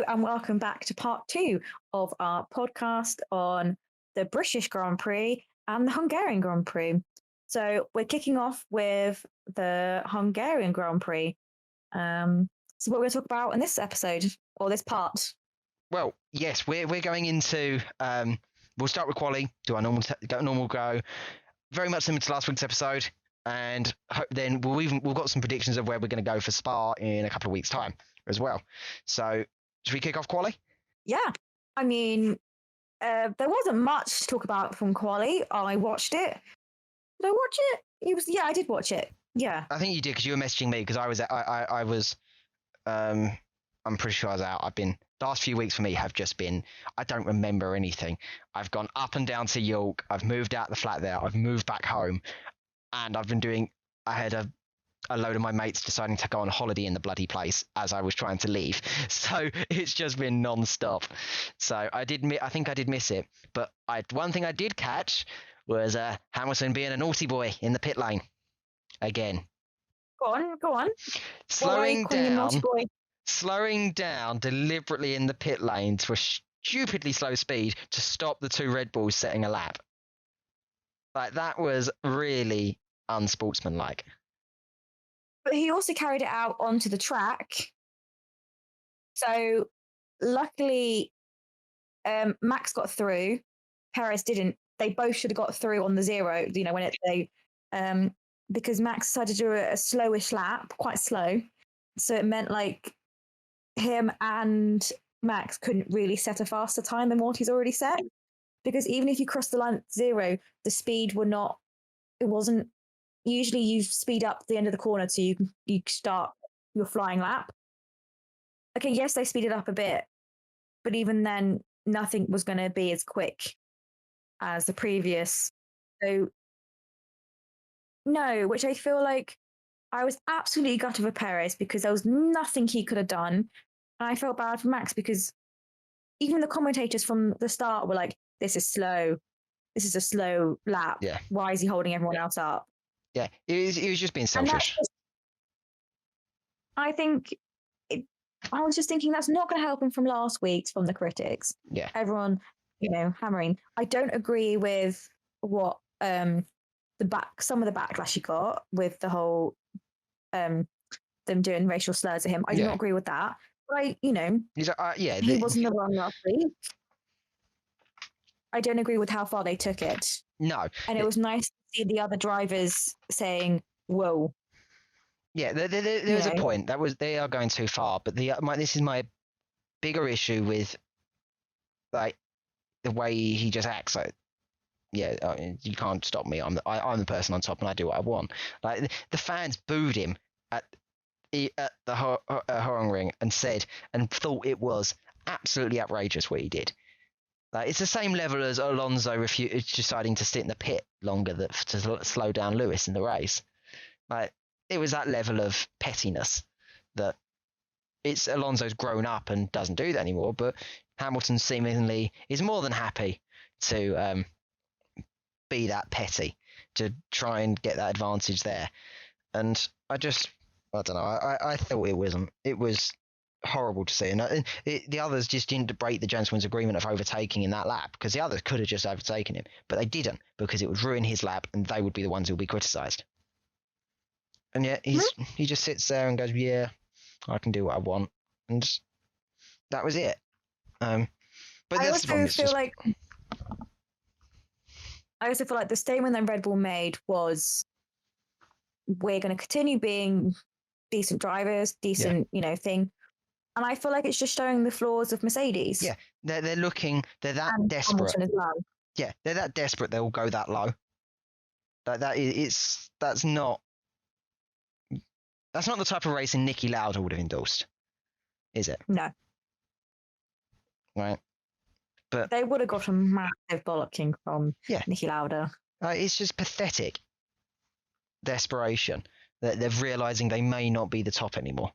and welcome back to part 2 of our podcast on the British Grand Prix and the Hungarian Grand Prix. So we're kicking off with the Hungarian Grand Prix. So what we're going to talk about in this episode, or this part? Well, yes, we're going into. We'll start with quali, do our normal go, very much similar to last week's episode, and then we've got some predictions of where we're going to go for Spa in a couple of weeks' time as well. So, should we kick off quali? Yeah, I mean, there wasn't much to talk about from quali. I watched it. Did I watch it? I did watch it. Yeah, I think you did because you were messaging me because I was. I'm pretty sure I was out. Last few weeks for me have just been, I don't remember anything. I've gone up and down to York. I've moved out the flat there. I've moved back home, and I had a load of my mates deciding to go on holiday in the bloody place as I was trying to leave. So it's just been non-stop. So I think I did miss it. But one thing I did catch was Hamilton being a naughty boy in the pit lane again. Go on. Slowing down deliberately in the pit lane to a stupidly slow speed to stop the two Red Bulls setting a lap. Like, that was really unsportsmanlike. But he also carried it out onto the track. So luckily, Max got through. Perez didn't. They both should have got through on the zero. Because Max decided to do a slowish lap, quite slow. So it meant like him and Max couldn't really set a faster time than what he's already set. Because even if you cross the line at zero, the speed wasn't. Usually you speed up at the end of the corner so you start your flying lap. Okay, yes, they speeded up a bit, but even then, nothing was going to be as quick as the previous. So, no, which I feel like I was absolutely gutted for Perez because there was nothing he could have done. And I felt bad for Max because even the commentators from the start were like, this is slow. This is a slow lap. Yeah. Why is he holding everyone else up? Yeah, he was just being selfish. I was just thinking that's not going to help him from last week's from the critics. Yeah. Everyone, hammering. I don't agree with what some of the backlash he got with the whole them doing racial slurs at him. I do not agree with that. But he's like, he wasn't the wrong last week. I don't agree with how far they took it. No. And it was nice to see the other drivers saying, whoa. Yeah, there was a point. They are going too far. But this is my bigger issue with, like, the way he just acts. Like, you can't stop me. I'm the person on top and I do what I want. Like, the fans booed him at the Hurling Ring and thought it was absolutely outrageous what he did. Like, it's the same level as Alonso deciding to sit in the pit longer to slow down Lewis in the race. Like, it was that level of pettiness that Alonso's grown up and doesn't do that anymore. But Hamilton seemingly is more than happy to be that petty to try and get that advantage there. And I don't know. I thought it was horrible to see, and the others just didn't break the gentleman's agreement of overtaking in that lap, because the others could have just overtaken him, but they didn't, because it would ruin his lap and they would be the ones who would be criticised. And yet he just sits there and goes, yeah, I can do what I want, and that was it. But I also feel like the statement that Red Bull made was, we're going to continue being decent drivers, decent thing. And I feel like it's just showing the flaws of Mercedes. Yeah, they're that desperate. As well. Yeah, they're that desperate. They'll go that low. That's not the type of racing Niki Lauda would have endorsed, is it? No. Right. But they would have got a massive bollocking from Niki Lauda. It's just pathetic desperation that they're realizing they may not be the top anymore.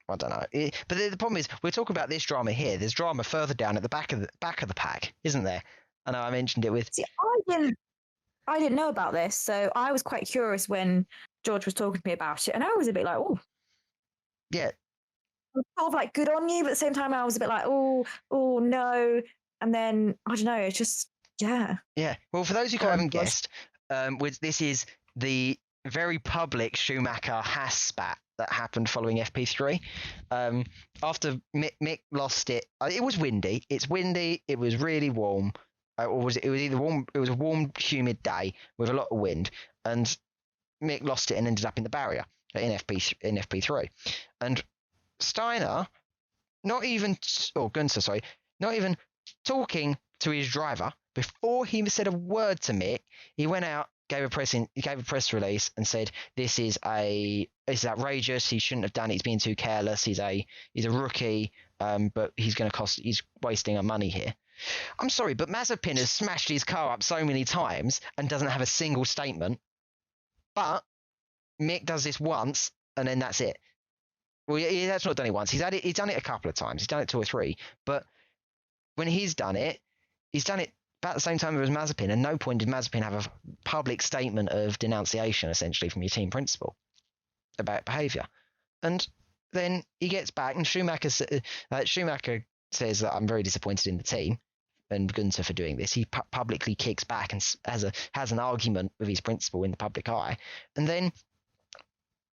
But I don't know. But the problem is, we're talking about this drama here. There's drama further down at the back of the pack, isn't there? I know I mentioned it with. See, I didn't know about this, so I was quite curious when George was talking to me about it, and I was a bit like, oh. Yeah. was sort of like good on you, but at the same time I was a bit like, oh no. And then I don't know, it's just Yeah. Well, for those who Go on, haven't Josh. guessed, this is the very public Schumacher Haas spat that happened following FP3. After Mick lost it, it was windy. It's windy. It was really warm. Or was it? It was either warm. It was a warm, humid day with a lot of wind, and Mick lost it and ended up in the barrier in FP3. And Steiner, Gunther, sorry, not even talking to his driver before he said a word to Mick. He went out, gave a press release, and said, "This is outrageous. He shouldn't have done it. He's being too careless. He's a rookie, but he's wasting our money here." I'm sorry, but Mazepin has smashed his car up so many times and doesn't have a single statement. But Mick does this once, and then that's it. Well, that's not done it once. He's done it a couple of times. He's done it 2 or 3. But when he's done it about the same time as Mazepin, and no point did Mazepin have a public statement of denunciation, essentially, from your team principal about behaviour. And then he gets back, and Schumacher says that I'm very disappointed in the team and Gunther for doing this. He publicly kicks back and has an argument with his principal in the public eye, and then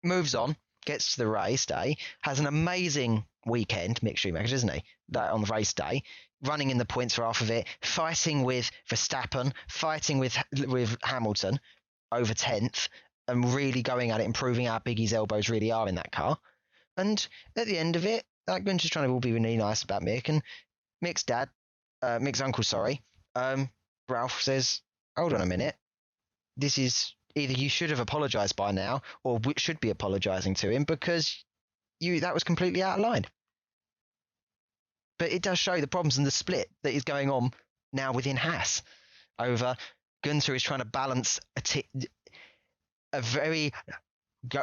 moves on, gets to the race day, has an amazing weekend, Mick Schumacher, doesn't he? That on the race day, running in the points for half of it, fighting with Verstappen, fighting with Hamilton over 10th, and really going at it and proving how big his elbows really are in that car. And at the end of it, Gunther's trying to all be really nice about Mick, and Mick's uncle, Ralph says, "Hold on a minute. This is either you should have apologized by now, or we should be apologizing to him because that was completely out of line." But it does show the problems and the split that is going on now within Haas over Gunther is trying to balance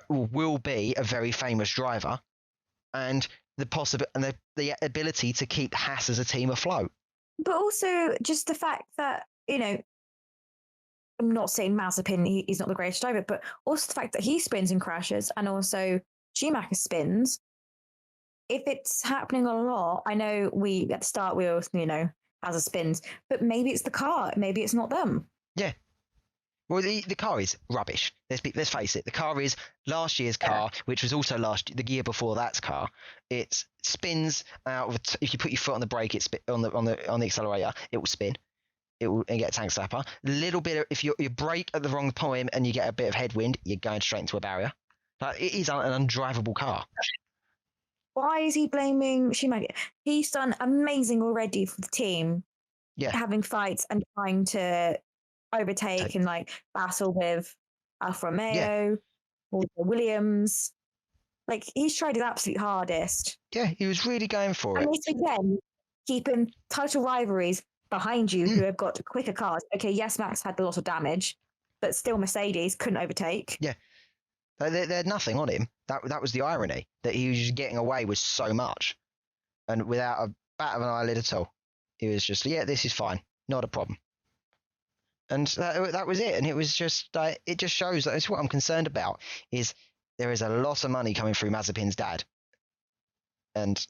will be a very famous driver and the ability to keep Haas as a team afloat. But also just the fact that, I'm not saying Mazepin, he's not the greatest driver, but also the fact that he spins and crashes, and also Schumacher spins. If it's happening a lot, I know at the start we always, has a spins, but maybe it's the car, maybe it's not them. Yeah. Well, the car is rubbish. Let's face it. The car is last year's car, which was also the year before that's car. It spins out of if you put your foot on the brake, on the accelerator, it will spin. It will get a tank slapper. A little bit if you brake at the wrong time and you get a bit of headwind, you're going straight into a barrier. Like, it is an undrivable car. Why is he blaming Schumacher? He's done amazing already for the team. Yeah, having fights and trying to overtake and battle with Alfa Romeo or Williams. He's tried his absolute hardest. Yeah, he was really going for it. And again, keeping title rivalries behind you who have got quicker cars. Okay, yes, Max had a lot of damage, but still Mercedes couldn't overtake. Yeah. They had nothing on him. That was the irony, that he was just getting away with so much and without a bat of an eyelid at all. He was just, this is fine, not a problem. And that was it. And it was just it just shows that it's what I'm concerned about is there is a lot of money coming through Mazepin's dad, and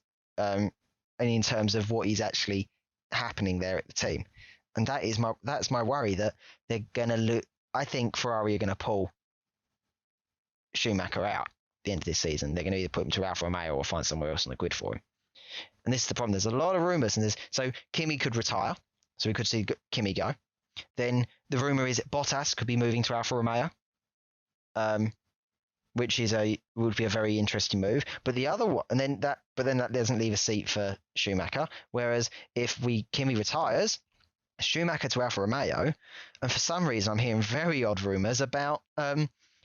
in terms of what is actually happening there at the team, and that's my worry that they're gonna look. I think Ferrari are gonna pull Schumacher out at the end of this season. They're gonna either put him to Alfa Romeo or find somewhere else on the grid for him. And this is the problem. There's a lot of rumours, and so Kimi could retire, so we could see Kimi go. Then the rumor is that Bottas could be moving to Alfa Romeo, which would be a very interesting move. But the other one, that doesn't leave a seat for Schumacher. Whereas if Kimi retires, Schumacher to Alfa Romeo, and for some reason I'm hearing very odd rumors about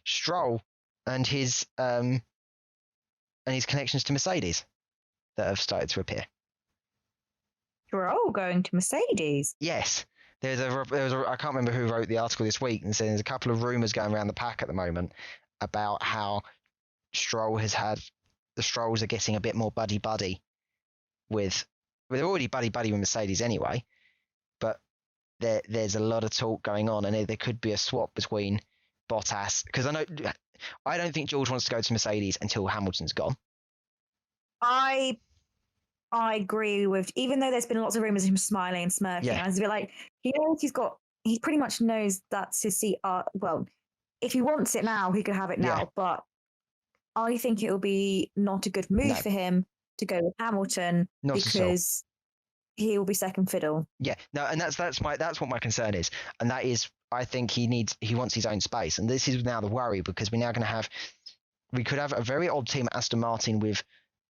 Stroll and his connections to Mercedes that have started to appear. Stroll going to Mercedes? Yes. There was I can't remember who wrote the article this week, and said there's a couple of rumors going around the pack at the moment about how the Strolls are getting a bit more buddy with. Well, they're already buddy with Mercedes anyway, but there's a lot of talk going on, and there could be a swap between Bottas, because I don't think George wants to go to Mercedes until Hamilton's gone. I agree with, even though there's been lots of rumors of him smiling and smirking. Yeah. I was a bit like, he pretty much knows that's his seat. Well, if he wants it now, he could have it now. Yeah. But I think it will be not a good move for him to go with Hamilton because he will be second fiddle. Yeah, no, and that's what my concern is, and that is, I think he wants his own space, and this is now the worry because we could have a very odd team at Aston Martin with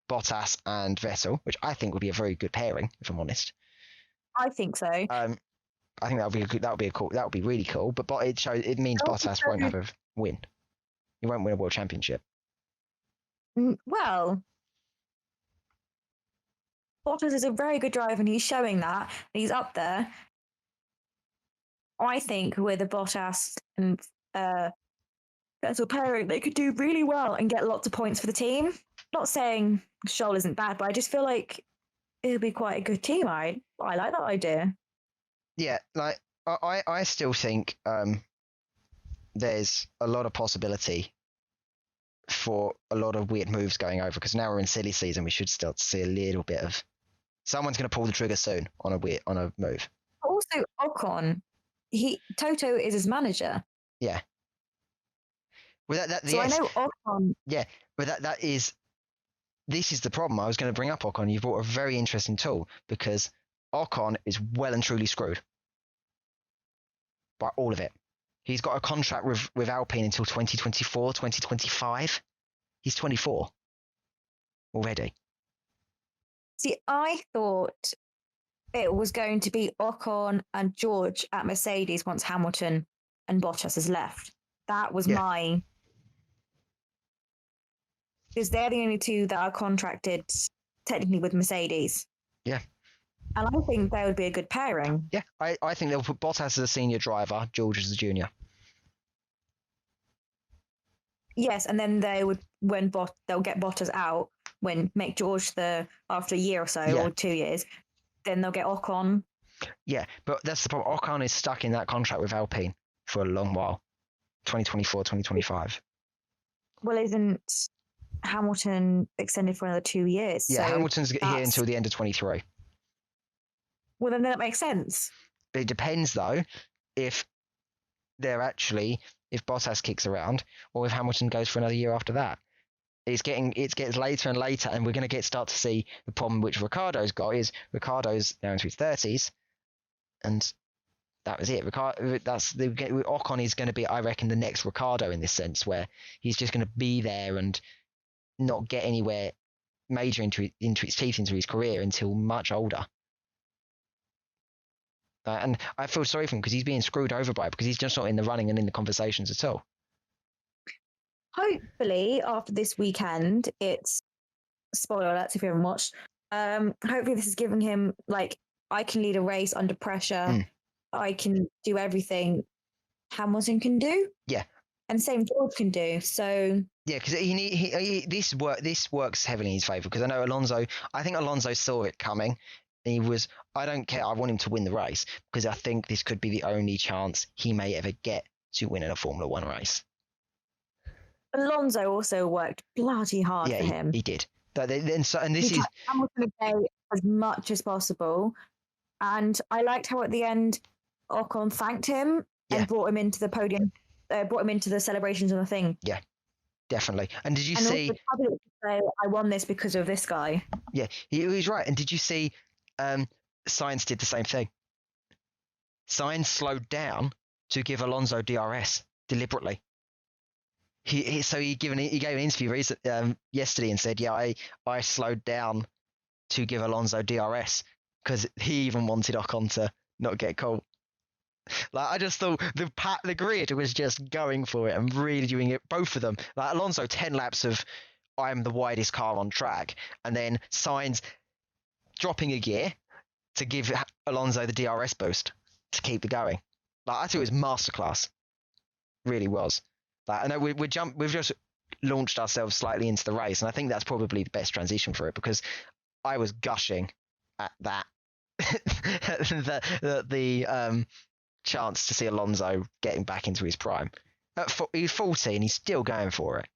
Bottas and Vettel, which I think would be a very good pairing, if I'm honest. I think so. I think that would be really cool, but it means Bottas won't have a win. He won't win a world championship. Well, Bottas is a very good driver, and he's showing that. He's up there. I think with a Bottas and Vettel pairing, they could do really well and get lots of points for the team. Not saying Scholl isn't bad, but I just feel like it'll be quite a good team. I like that idea. Yeah, like I still think there's a lot of possibility for a lot of weird moves going over because now we're in silly season. We should start to see a little bit of someone's going to pull the trigger soon on a move. Also, Ocon, Toto is his manager. Yeah. Well, I know Ocon. Yeah, but this is the problem. I was going to bring up Ocon. You brought a very interesting tool because Ocon is well and truly screwed by all of it. He's got a contract with Alpine until 2024, 2025. He's 24 already. See, I thought it was going to be Ocon and George at Mercedes once Hamilton and Bottas has left. That was my... Because they're the only two that are contracted technically with Mercedes. Yeah. And I think that would be a good pairing. Yeah, I think they'll put Bottas as a senior driver, George as a junior. Yes, and then they would they'll get Bottas out make George after a year or so or 2 years, then they'll get Ocon. Yeah, but that's the problem. Ocon is stuck in that contract with Alpine for a long while, 2024, 2025. Well, isn't Hamilton extended for another 2 years? Yeah, so Hamilton's here until the end of 23. Well, then that makes sense. It depends, though, if Bottas kicks around or if Hamilton goes for another year after that. It gets later and later, and we're going to start to see the problem which Ricciardo's got is Ricciardo's now into his 30s, and that was it. Ocon is going to be, I reckon, the next Ricciardo in this sense, where he's just going to be there and not get anywhere major into his teeth into his career until much older. And I feel sorry for him because he's being screwed over by it because he's just not in the running and in the conversations at all. Hopefully, after this weekend, it's spoiler alert if you haven't watched. Hopefully, this is giving him I can lead a race under pressure. I can do everything Hamilton can do. Yeah, and same George can do. So yeah, because this works heavily in his favour because I know Alonso. I think Alonso saw it coming. I don't care. I want him to win the race because I think this could be the only chance he may ever get to win in a Formula One race. Alonso also worked bloody hard for him. He did. Hamilton as much as possible, and I liked how at the end Ocon thanked him and brought him into the podium, brought him into the celebrations and the thing. Yeah, definitely. And did you see? Say, I won this because of this guy. Yeah, he was right. And did you see? Sainz did the same thing. Sainz slowed down to give Alonso DRS deliberately. He gave an interview yesterday and said, "Yeah, I slowed down to give Alonso DRS because he even wanted Ocon to not get caught." I just thought the grid was just going for it and really doing it. Both of them, Alonso 10 laps of I'm the widest car on track, and then Sainz dropping a gear to give Alonso the DRS boost to keep it going. I thought it was masterclass. Really was. I know we've just launched ourselves slightly into the race, and I think that's probably the best transition for it because I was gushing at that the chance to see Alonso getting back into his prime. He's 40 and he's still going for it.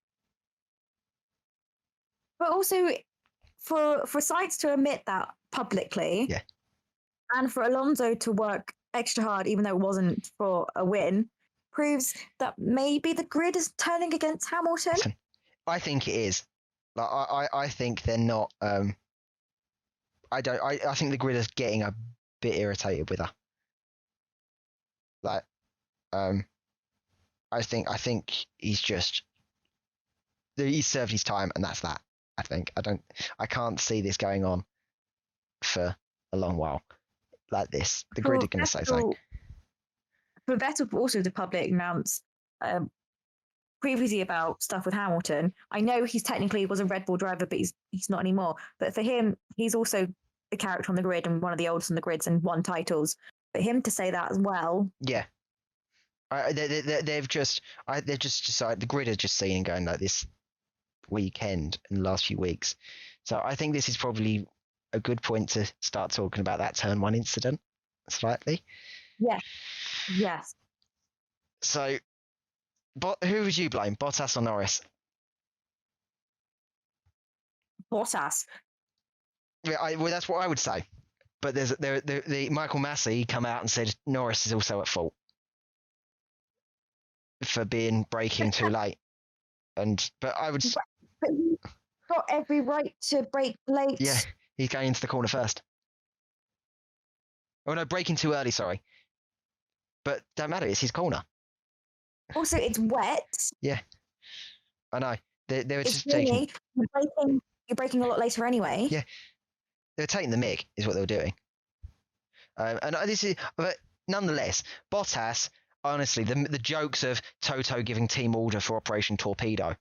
But also, for Sainz to admit that publicly, Yeah. and for Alonso to work extra hard, even though it wasn't for a win, proves that maybe the grid is turning against Hamilton. I think it is. Like, I think they're not. I think the grid is getting a bit irritated with her. Like, I think he's served his time, and that's that. I can't see this going on for a long while like this. The grid are going to say so. For Vettel, also the public announced previously about stuff with Hamilton. I know he's technically was a Red Bull driver, but he's not anymore. But for him, he's also the character on the grid and one of the oldest on the grids and won titles. For him to say that as well. Yeah. They've just decided, the grid are just seeing and going like this weekend in the last few weeks. So I think this is probably a good point to start talking about that turn 1 incident slightly. Yeah. Yes. So, who would you blame, Bottas or Norris? Bottas. Yeah, well, that's what I would say. But the Michael Massey come out and said Norris is also at fault for braking too late. But I would. But he's got every right to brake late. Yeah, he's going into the corner first. Oh no, braking too early. Sorry. But don't matter. It's his corner. Also, it's wet. Yeah, I know. They were just taking. You're braking a lot later anyway. Yeah, they were taking the mick, is what they were doing. And this is, but nonetheless, Bottas. Honestly, the jokes of Toto giving team order for Operation Torpedo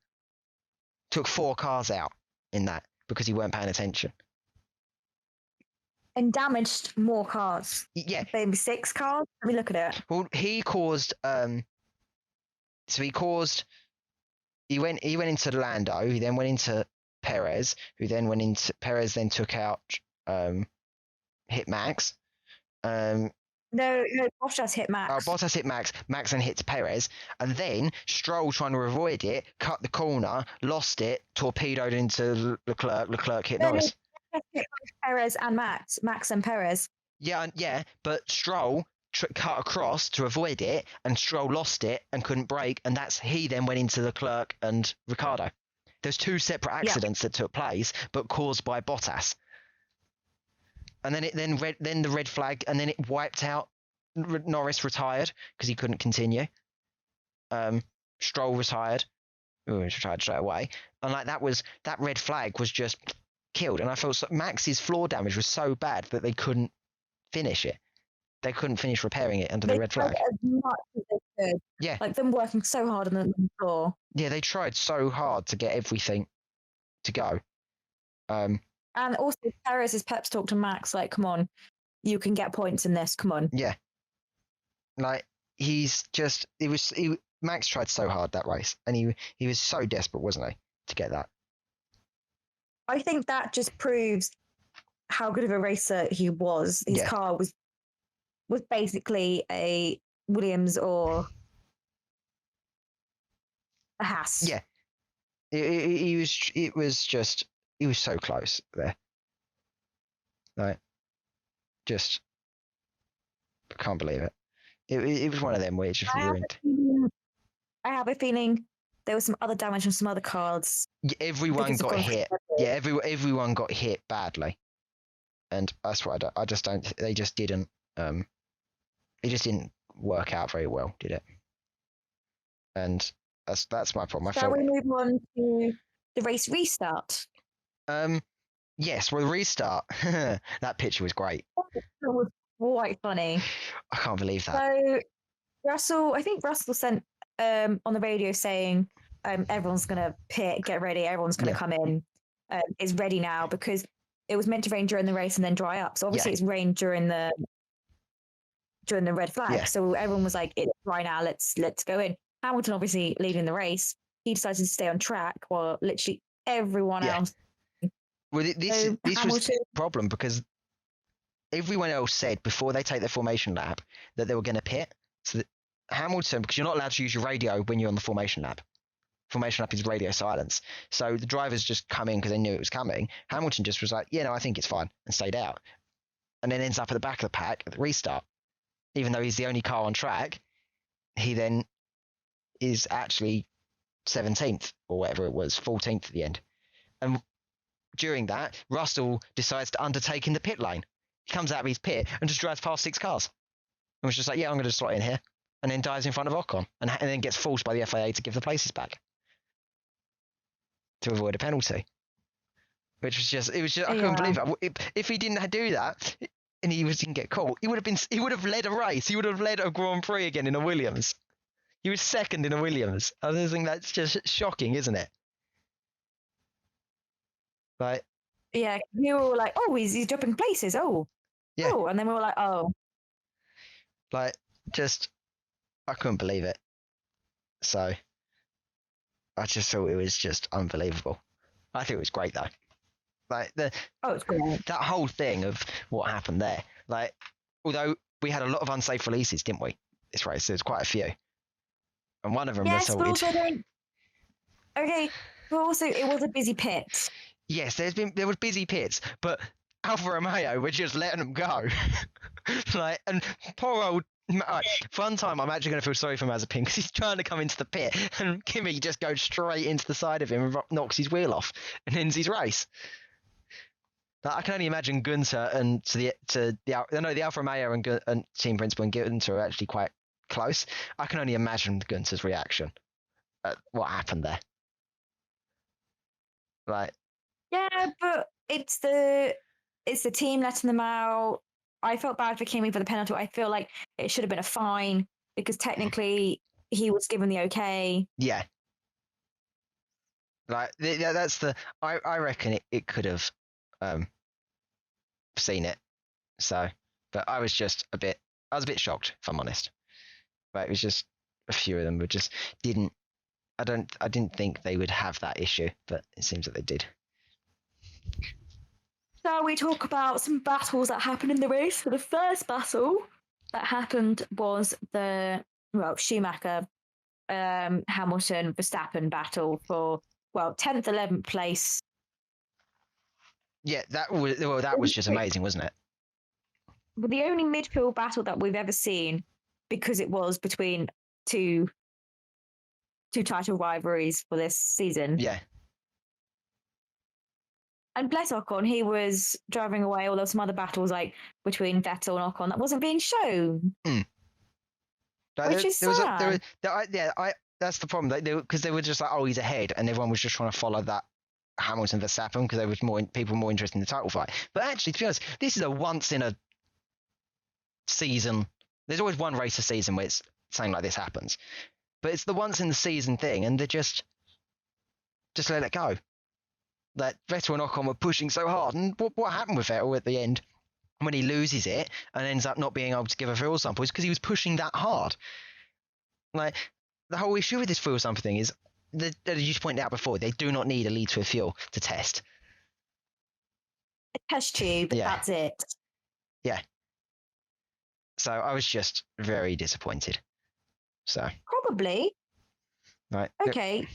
took 4 cars out in that because he weren't paying attention. And damaged more cars. Yeah. Maybe 6 cars. Let me look at it. Well, he caused. He went into Lando. He then went into Perez, who then went into Perez. Then took out hit Max. No, Bottas hit Max. Oh, Bottas hit Max. Max then hits Perez. And then Stroll, trying to avoid it, cut the corner, lost it, torpedoed into Leclerc. Leclerc hit Norris. Perez and Max. Max and Perez. Yeah, but Stroll cut across to avoid it, and Stroll lost it and couldn't brake, and he then went into Leclerc and Ricciardo. There's 2 separate accidents that took place, but caused by Bottas. And then the red flag, and then it wiped out. Norris retired because he couldn't continue. Stroll retired. He was retired straight away. And like that red flag was just killed. And I felt Max's floor damage was so bad that they couldn't finish it. They couldn't finish repairing it under the red flag. As much as they could. Yeah. Like them working so hard on the floor. Yeah, they tried so hard to get everything to go. And also, Perez's pep talk to Max, like, come on, you can get points in this, come on. Yeah. Like, Max tried so hard that race, and he was so desperate, wasn't he, to get that? I think that just proves how good of a racer he was. His car was basically a Williams or a Haas. Yeah. He was so close there. Like, just, I can't believe it. It was one of them where it just ruined. I have a feeling there was some other damage on some other cars. Yeah, everyone got hit. Yeah, everyone got hit badly, and that's what I just don't. They just didn't. It just didn't work out very well, did it? And that's my problem. Shall we move on to the race restart? Yes, well, the restart. That picture was great. It was quite funny. I can't believe that. So I think Russell sent on the radio saying everyone's gonna get ready, everyone's gonna come in. It's ready now because it was meant to rain during the race and then dry up. So obviously it's rained during the red flag. So everyone was like, it's dry now, let's go in. Hamilton obviously leading the race. He decided to stay on track while literally everyone else. Well, this was the problem because everyone else said before they take their formation lap that they were going to pit. So that Hamilton, because you're not allowed to use your radio when you're on the formation lap formation up his radio silence. So the drivers just come in because they knew it was coming. Hamilton just was like, yeah, no, I think it's fine, and stayed out. And then ends up at the back of the pack at the restart. Even though he's the only car on track, he then is actually 17th or whatever it was, 14th at the end. And during that, Russell decides to undertake in the pit lane. He comes out of his pit and just drives past 6 cars. And was just like, yeah, I'm going to slot in here. And then dives in front of Ocon. And then gets forced by the FIA to give the places back to avoid a penalty. Which was just, I couldn't believe it. If he didn't do that and didn't get caught, he would have led a race. He would have led a Grand Prix again in a Williams. He was second in a Williams. I just think that's just shocking, isn't it? Like, yeah, we were all like, oh, he's dropping places. Oh, yeah. Oh, and then we were like, oh, like, just, I couldn't believe it. So I just thought it was just unbelievable. I think it was great though. Like it's great. That whole thing of what happened there. Like, although we had a lot of unsafe releases, didn't we? This race, there's quite a few, and one of them yes, resulted. But also okay, but also it was a busy pit. Yes, there was busy pits, but Alfa Romeo were just letting them go. Like, and poor old. For one time, I'm actually going to feel sorry for Mazepin because he's trying to come into the pit, and Kimi just goes straight into the side of him and knocks his wheel off and ends his race. Like, I can only imagine Gunter and the Alfa Romeo and team principal and Gunter are actually quite close. I can only imagine Gunter's reaction at what happened there. Like, yeah, but it's the team letting them out. I felt bad for Kimi for the penalty. I feel like it should have been a fine because technically he was given the okay. Yeah. Like, that's the. I reckon it could have seen it. So, but I was a bit shocked, if I'm honest. But it was just a few of them were just didn't. I didn't think they would have that issue, but it seems that they did. Shall we talk about some battles that happened in the race? So the first battle that happened was the Schumacher, Hamilton, Verstappen battle for 10th, 11th place. Yeah, that was just amazing, wasn't it? But the only midfield battle that we've ever seen, because it was between two title rivalries for this season. Yeah. And bless Ocon, he was driving away. Although some other battles like between Vettel and Ocon that wasn't being shown, which is sad. That's the problem. Because they were just like, oh, he's ahead, and everyone was just trying to follow that Hamilton Verstappen because there was people more interested in the title fight. But actually, to be honest, this is a once in a season. There's always one race a season where it's something like this happens, but it's the once in the season thing, and they just let it go. That Vettel and Ocon were pushing so hard, and what happened with Vettel at the end when he loses it and ends up not being able to give a fuel sample is because he was pushing that hard. Like, the whole issue with this fuel sample thing is that, as you just pointed out before, they do not need a litre of fuel to test. A test tube, that's it. Yeah. So I was just very disappointed. So probably. Right. Okay.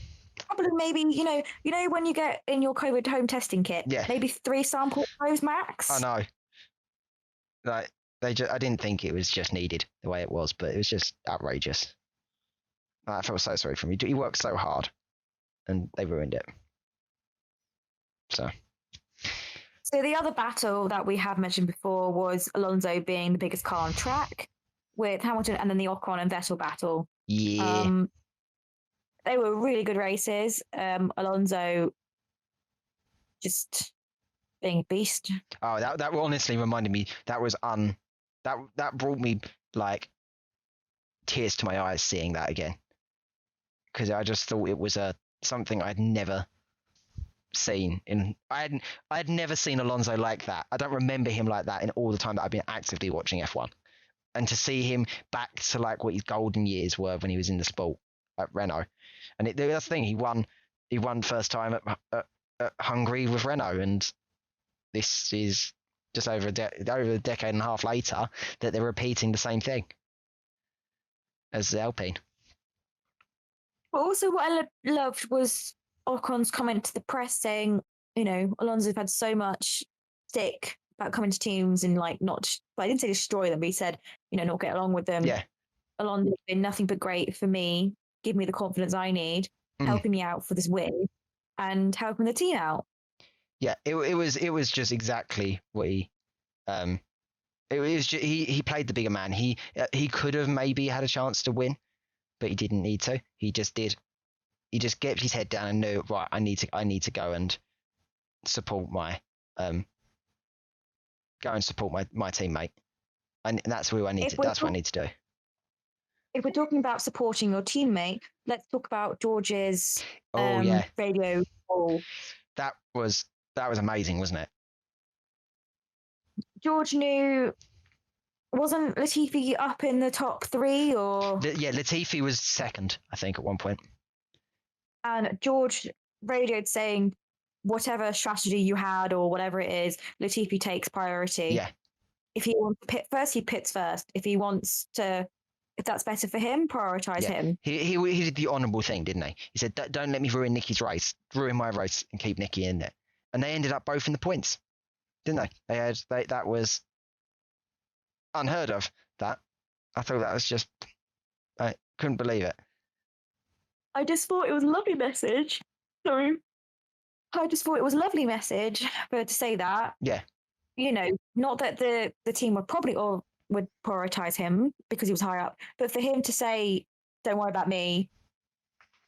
Probably maybe, you know when you get in your COVID home testing kit, maybe 3 samples max. I know. Like, I didn't think it was just needed the way it was, but it was just outrageous. I felt so sorry for him. He worked so hard, and they ruined it. So the other battle that we have mentioned before was Alonso being the biggest car on track with Hamilton, and then the Ocon and Vettel battle. Yeah. They were really good races. Alonso just being a beast. Oh, that honestly reminded me. That was that brought me like tears to my eyes seeing that again, because I just thought it was something I'd never seen I'd never seen Alonso like that. I don't remember him like that in all the time that I've been actively watching F1, and to see him back to like what his golden years were when he was in the sport at Renault. And that's the thing, he won first time at Hungary with Renault, and this is just over a decade and a half later that they're repeating the same thing as the Alpine. But also, what I loved was Ocon's comment to the press saying, Alonso's had so much stick about coming to teams and like not, but I didn't say destroy them, but he said, not get along with them. Yeah. Alonso's been nothing but great for me, give me the confidence I need, helping me out for this win and helping the team out. Yeah, it was just exactly what he it was just, he played the bigger man. He could have maybe had a chance to win, but he didn't need to. He just did. He just kept his head down and knew, right, I need to go and support my my teammate. And that's what I need that's what I need to do. If we're talking about supporting your teammate, let's talk about George's radio call. That was amazing, wasn't it? George knew, wasn't Latifi up in the top 3 or? Yeah, Latifi was second, I think, at one point. And George radioed saying, whatever strategy you had or whatever it is, Latifi takes priority. Yeah. If he wants to pit first, he pits first. If that's better for him, prioritize him. He did the honourable thing, didn't he? He said, don't let me ruin Nicky's race, ruin my race and keep Nicky in there. And they ended up both in the points, didn't they? That was unheard of, that. I thought that was just, I couldn't believe it. I just thought it was a lovely message. Sorry. I just thought it was a lovely message for her to say that. Yeah. Not that the team would prioritize him because he was high up, but for him to say, don't worry about me,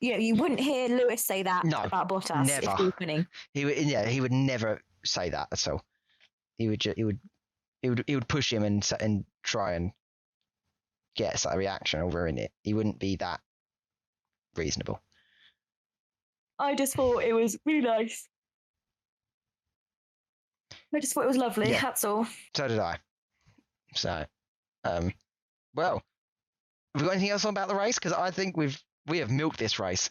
you wouldn't hear Lewis say that about Bottas. Never. If he was winning. He would never say that at all. He would push him and try and get that reaction over in it. He wouldn't be that reasonable. I just thought it was really nice. I just thought it was lovely. Yeah. That's all. So did I. So, well, have we got anything else on about the race? Because I think we have milked this race.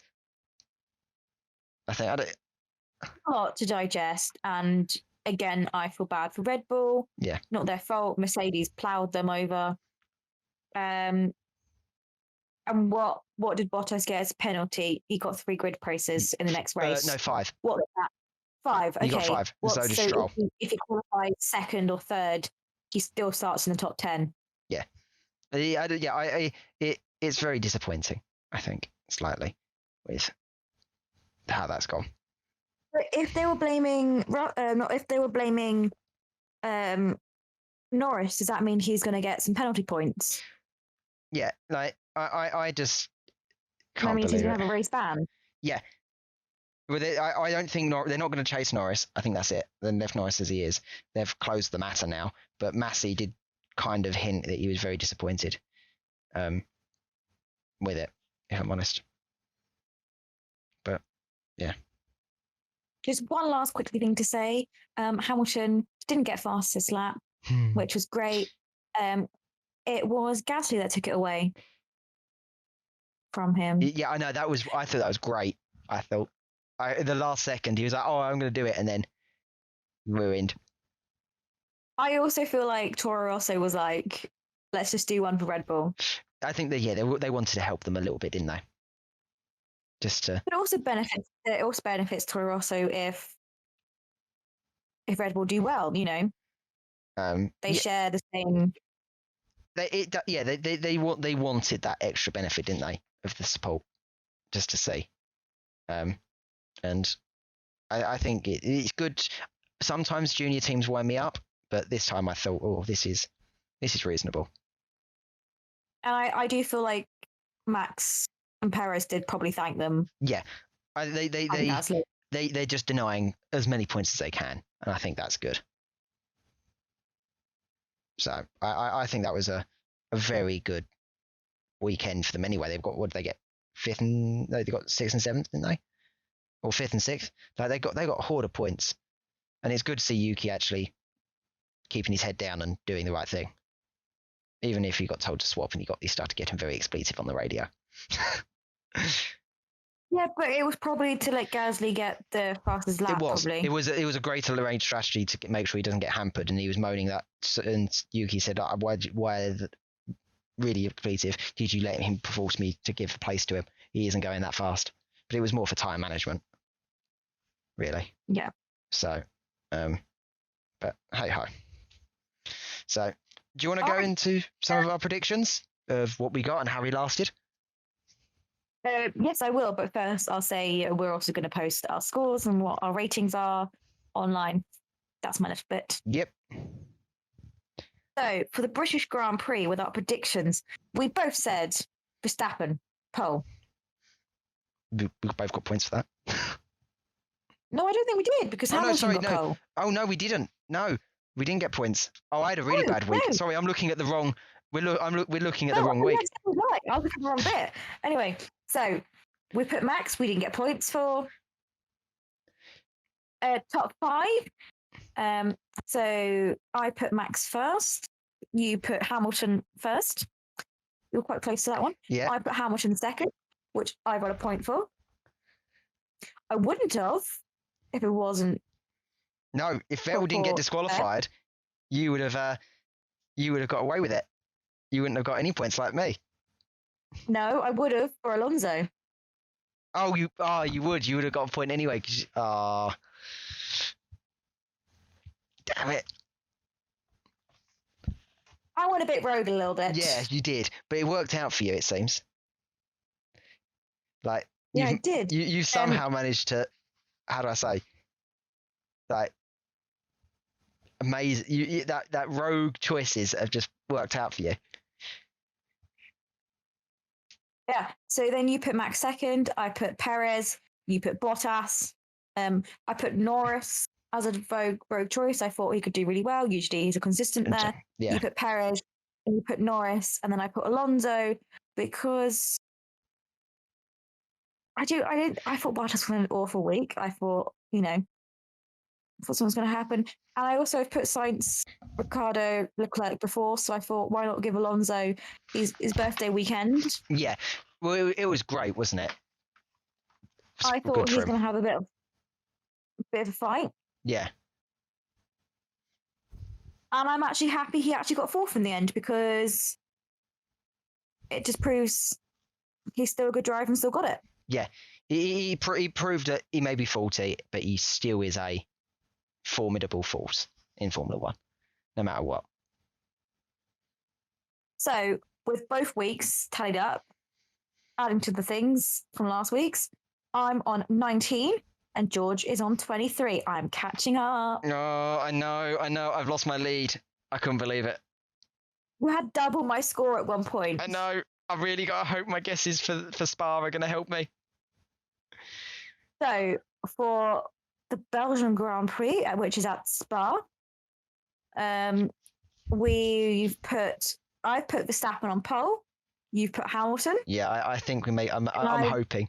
A lot to digest, and again, I feel bad for Red Bull. Yeah, not their fault. Mercedes ploughed them over. And what did Bottas get as a penalty? He got 3 grid places in the next race. No, 5. What was that? 5. Okay. He got 5. So did Stroll. If he qualifies second or third, he still starts in the top 10. Yeah. It's very disappointing, I think, slightly, with how that's gone. But if they were blaming, Norris, does that mean he's going to get some penalty points? Yeah, like I just can't believe it. That means he's going to have a race ban. Yeah. Well, I don't think they're not going to chase Norris. I think that's it. They left Norris as he is. They've closed the matter now. But Massey did kind of hint that he was very disappointed with it, if I'm honest. But yeah. Just one last quick thing to say. Hamilton didn't get fastest lap, which was great. It was Gasly that took it away from him. Yeah, I know. I thought that was great. I thought in the last second he was like, "Oh, I'm going to do it," and then ruined. I also feel like Toro Rosso was like, "Let's just do one for Red Bull." I think they wanted to help them a little bit, didn't they? Just to. But it also benefits Toro Rosso if Red Bull do well. They share the same. They wanted that extra benefit, didn't they, of the support, just to see. And I think it's good. Sometimes junior teams wind me up, but this time I thought, oh, this is reasonable. And I do feel like Max and Perez did probably thank them. Yeah, they're just denying as many points as they can, and I think that's good. So I think that was a very good weekend for them anyway. They've got, what did they get? 5th and they got 6th and 7th, didn't they? Or 5th and 6th. Like they got a horde of points, and it's good to see Yuki actually keeping his head down and doing the right thing, even if he got told to swap and he started getting very expletive on the radio. Yeah, but it was probably to let Gasly get the fastest lap. It was a great arranged strategy to make sure he doesn't get hampered, and he was moaning that. And Yuki said, "Why really expletive? Did you let him force me to give the place to him? he isn't going that fast. But it was more for time management, really. Yeah. So, but hey ho. So, do you want to go into some of our predictions of what we got and how we lasted? Yes, I will. But first, I'll say we're also going to post our scores and what our ratings are online. That's my little bit. Yep. So, for the British Grand Prix, with our predictions, we both said Verstappen, pole. We both got points for that. No, I don't think we did because Hamilton got pole. Oh no, we didn't. No, we didn't get points. Oh, I had a really bad week. No. Sorry, I'm looking at the wrong. We're looking at the wrong week. Right. I was looking at the wrong bit. Anyway, so we put Max. We didn't get points for top 5. So I put Max first. You put Hamilton first. You were quite close to that one. Yeah. I put Hamilton second, which I got a point for. I wouldn't have if it wasn't. No, if Vettel didn't get disqualified, you would have got away with it. You wouldn't have got any points like me. No, I would have for Alonso. Oh, you would. You would have got a point anyway. Damn it. I went a bit rogue a little bit. Yeah, you did, but it worked out for you. It seems. Like yeah, it did. You somehow managed to. How do I say? Like amazing. You that rogue choices have just worked out for you. Yeah. So then you put Max second. I put Perez. You put Bottas. I put Norris as a rogue choice. I thought he could do really well. Usually he's a consistent there. Yeah. You put Perez. And you put Norris, and then I put Alonso because I thought Bottas had an awful week. I thought something was going to happen. And I also put Sainz, Ricciardo, Leclerc before, so I thought, why not give Alonso his birthday weekend? Yeah, well, it was great, wasn't it? I thought he was going to have a bit of a fight. Yeah. And I'm actually happy he actually got fourth in the end because it just proves he's still a good driver and still got it. Yeah, he proved that he may be faulty, but he still is a formidable force in Formula One, no matter what. So, with both weeks tallied up, adding to the things from last week's, I'm on 19 and George is on 23. I'm catching up. Oh, I know. I've lost my lead. I couldn't believe it. You had double my score at one point. I know. I've really got to hope my guesses for Spa are going to help me. So, for the Belgian Grand Prix, which is at Spa, I've put Verstappen on pole. You've put Hamilton. Yeah, I think we may. I'm hoping.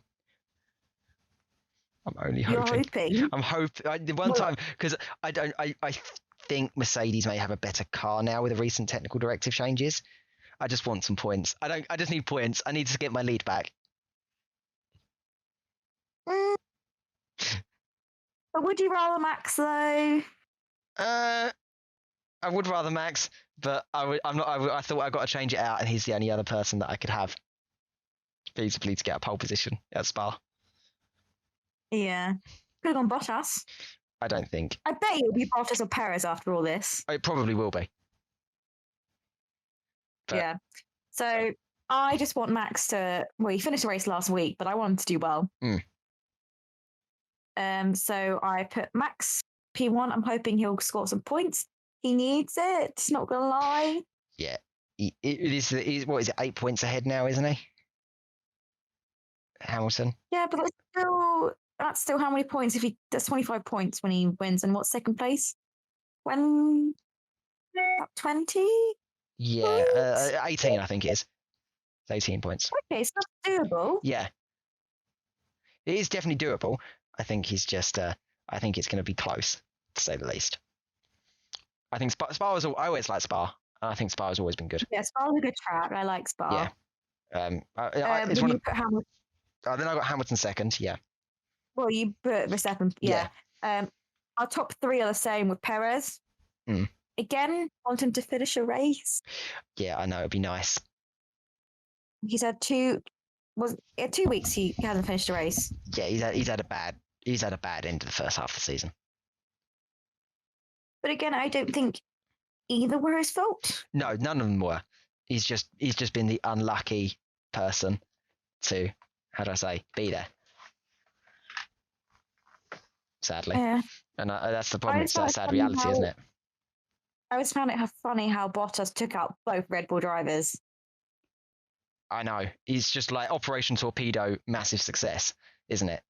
I'm only hoping. You're hoping. I'm hoping. One time, because I think Mercedes may have a better car now with the recent technical directive changes. I just want some points. I just need points. I need to get my lead back. But would you rather Max though? I would rather Max, but I thought I got to change it out, and he's the only other person that I could have feasibly to get a pole position at Spa. Yeah, could have gone Bottas. I don't think. I bet you'll be Bottas or Perez after all this. It probably will be. But... Yeah. So I just want Max to. Well, he finished the race last week, but I want him to do well. So I put Max P1. I'm hoping he'll score some points. He needs it. Not gonna lie. Yeah. He's what is it? 8 points ahead now, isn't he? Hamilton. Yeah, but that's still how many points? That's 25 points when he wins. And what's second place? 20? Yeah, 18, I think it is. It's 18 points. Okay, so that's doable. Yeah. It is definitely doable. I think he's just, I think it's going to be close, to say the least. I think Spa was, I always like Spa. And I think Spa has always been good. Yeah, Spa's a good track. I like Spa. Yeah. It's one of, put Hamilton. Then I got Hamilton second, yeah. Well, you put Verstappen, yeah. Our top 3 are the same with Perez. Again, want him to finish a race. Yeah, I know. It'd be nice. He's had 2 was 2 weeks he hasn't finished a race. Yeah, he's had a bad end of the first half of the season. But again, I don't think either were his fault. No, none of them were. He's just been the unlucky person to, how do I say, be there. Sadly. Yeah. And that's the problem. It's a sad reality, isn't it? I always found it funny how Bottas took out both Red Bull drivers. I know. He's just like Operation Torpedo, massive success, isn't it?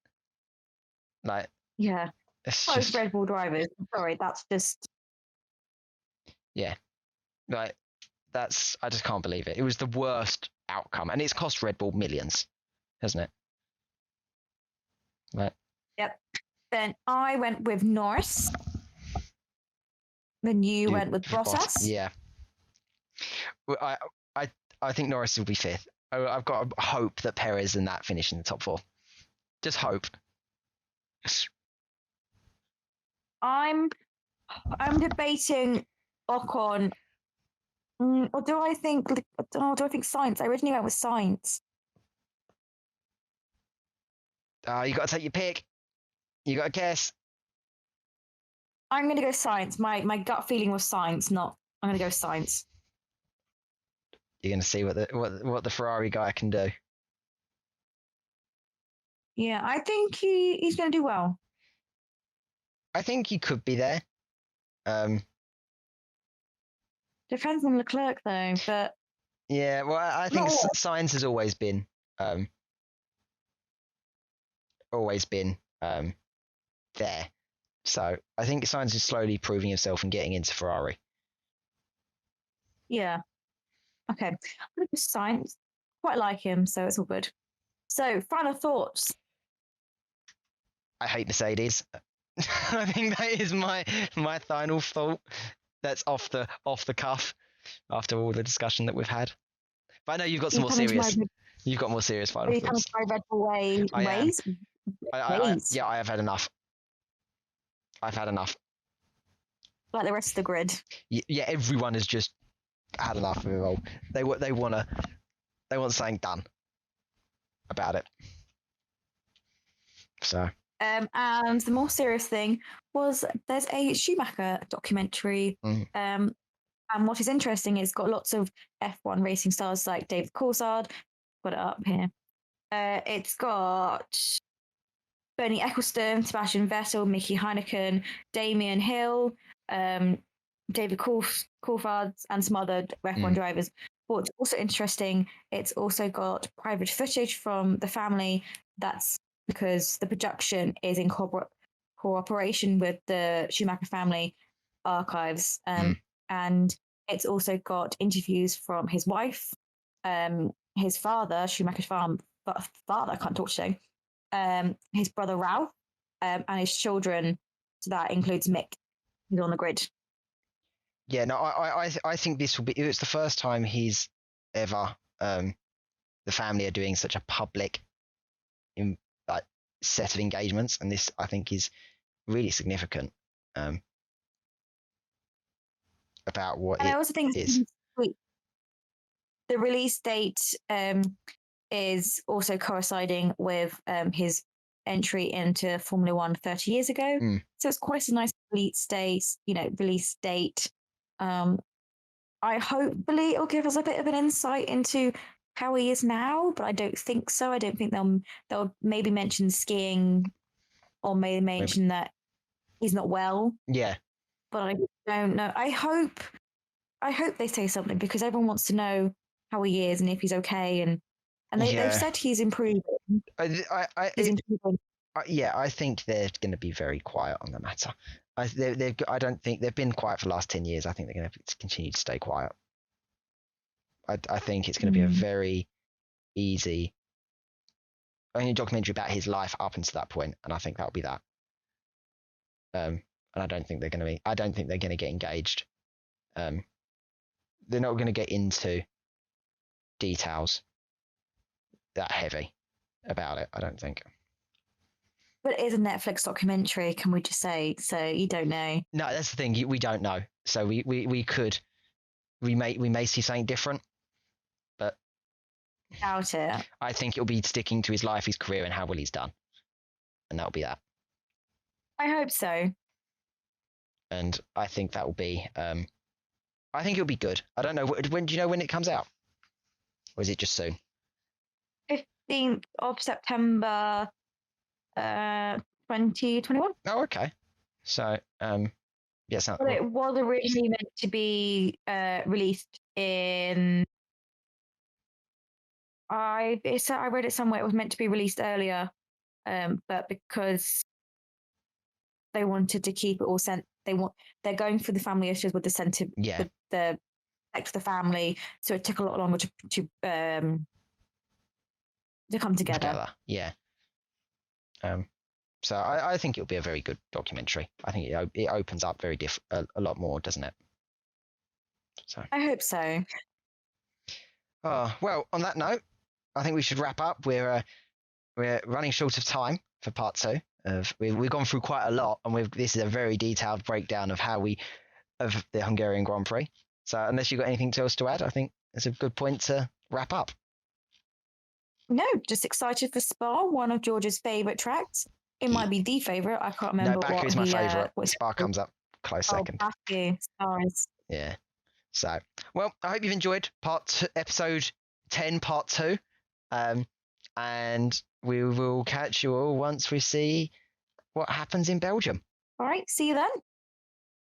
Like, yeah, both Red Bull drivers. Sorry, that's just. Yeah, like I just can't believe it. It was the worst outcome, and it's cost Red Bull millions, hasn't it? Like. Yep. Then I went with Norris. Then you went with Bottas. Yeah. I think Norris will be fifth. I've got to hope that Perez and that finish in the top four. Just hope. I'm debating Ocon. Or do I think Sainz? I originally went with Sainz. You got to take your pick. You got to guess. I'm going to go Sainz. My gut feeling was Sainz. I'm going to go Sainz. You're going to see what the Ferrari guy can do. Yeah, I think he's going to do well. I think he could be there. Depends on Leclerc though, but yeah, well, I think Sainz has always been there. So I think Sainz is slowly proving himself and getting into Ferrari. Yeah. Okay. I'm going to Sainz. Quite like him, so it's all good. So, final thoughts. I hate Mercedes. I think that is my final thought. That's off the cuff after all the discussion that we've had. But I know you've got some more serious. You've got more serious final thoughts. Are you coming to my Red Bull ways? Yeah, I have had enough. I've had enough. Like the rest of the grid. Yeah, everyone has just had enough of it all. They want something done about it. So. And the more serious thing was there's a Schumacher documentary. And what is interesting is it's got lots of F1 racing stars like David Coulthard. Got it up here. It's got Bernie Ecclestone, Sebastian Vettel, Mickey Heineken, Damien Hill, David Coulthard, and some other F1 drivers. What's also interesting, it's also got private footage from the family. That's because the production is in cooperation with the Schumacher family archives. And it's also got interviews from his wife, his father, Schumacher's father, I can't talk today, his brother Ralph, and his children. So that includes Mick, who's on the grid. Yeah, no, I think this will be. It's the first time he's ever. The family are doing such a public, set of engagements, and this I think is really significant. About what. And I also think is. The release date is also coinciding with his entry into Formula One 30 years ago. So it's quite a nice release date. I hopefully it'll give us a bit of an insight into how he is now, but I don't think so. I don't think they'll maybe mention skiing, or maybe mention that he's not well. Yeah. But I don't know. I hope they say something, because everyone wants to know how he is and if he's okay, and they've said he's improving. He's improving. I think they're going to be very quiet on the matter. I don't think they've been quiet for the last 10 years. I think they're going to continue to stay quiet. I think it's going to be a very easy only documentary about his life up until that point, and I think that'll be that. And I don't think they're going to get engaged. They're not going to get into details that heavy about it, I don't think. But it is a Netflix documentary, can we just say? So you don't know. No, that's the thing. We don't know. So we may see something different, but Doubt it. I think it'll be sticking to his life, his career, and how well he's done, and that'll be that. I hope so. And I think that will be. I think it'll be good. I don't know when. Do you know when it comes out, or is it just soon? 15th of September, 2021. Oh, okay. So, yes. Well, it was originally meant to be released in. I read it somewhere. It was meant to be released earlier, but because they wanted to keep it all sent, they're going for the family issues with the sentiment, the to the family, so it took a lot longer to come together. Yeah. So I think it'll be a very good documentary. I think it opens up a lot more, doesn't it? So I hope so. Well, on that note, I think we should wrap up. We're running short of time for part 2. We've gone through quite a lot, and this is a very detailed breakdown of of the Hungarian Grand Prix. So unless you've got anything else to add, I think it's a good point to wrap up. No, just excited for Spa, one of George's favourite tracks. It might be the favourite. I can't remember. No, Baku is my favourite. Spa comes up close second. Baku, stars. Yeah. So, well, I hope you've enjoyed episode 10, part 2. And we will catch you all once we see what happens in Belgium. All right, see you then.